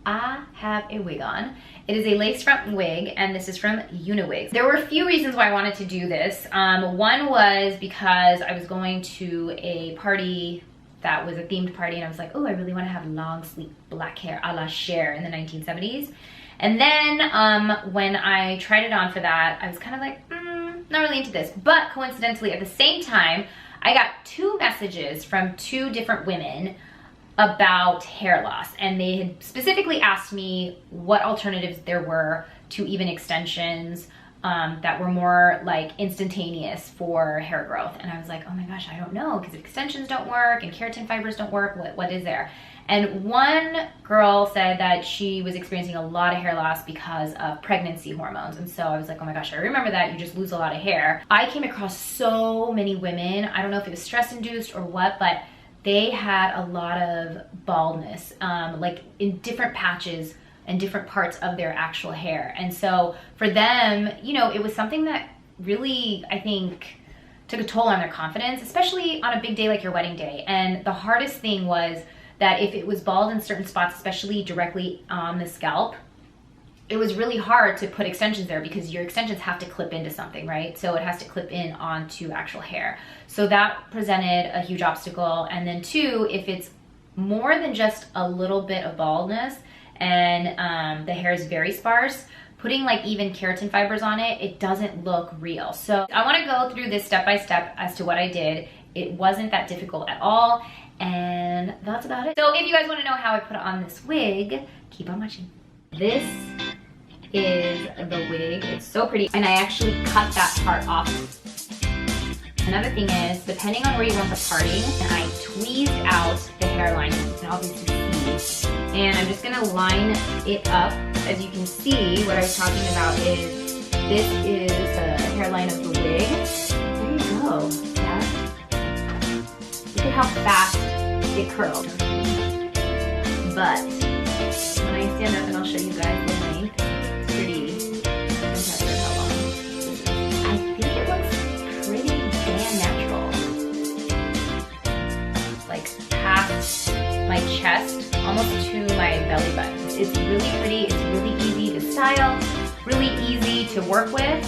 I have a wig on. It is a lace front wig, and this is from UniWigs. There were a few reasons why I wanted to do this. One was because I was going to a party that was a themed party, and I was like, oh, I really want to have long, sleek black hair a la Cher in the 1970s. And then when I tried it on for that, I was kind of like, not really into this. But coincidentally, at the same time, I got 2 messages from 2 different women about hair loss, and they had specifically asked me what alternatives there were to even extensions that were more like instantaneous for hair growth. And I was like, oh my gosh, I don't know, because if extensions don't work and keratin fibers don't work, what is there? And one girl said that she was experiencing a lot of hair loss because of pregnancy hormones. And so I was like, oh my gosh, I remember that. You just lose a lot of hair. I came across so many women, I don't know if it was stress induced or what, but they had a lot of baldness, like in different patches and different parts of their actual hair. And so for them, you know, it was something that really, I think, took a toll on their confidence, especially on a big day like your wedding day. And the hardest thing was that if it was bald in certain spots, especially directly on the scalp, it was really hard to put extensions there because your extensions have to clip into something, right? So it has to clip in onto actual hair. So that presented a huge obstacle. And then 2, if it's more than just a little bit of baldness and the hair is very sparse, putting like even keratin fibers on it, it doesn't look real. So I wanna go through this step by step as to what I did. It wasn't that difficult at all. And that's about it. So if you guys wanna know how I put on this wig, keep on watching. This is the wig. It's so pretty. And I actually cut that part off. Another thing is, depending on where you want the parting, I tweezed out the hairline, as you can obviously see. And I'm just gonna line it up. As you can see, what I was talking about is, this is the hairline of the wig. There you go. Yeah. Look at how fast it curled. But when I stand up and I'll show you guys the length, it's pretty impressive how long this is. I think it looks pretty damn natural. Like past my chest, almost to my belly button. It's really pretty, it's really easy to style, really easy to work with.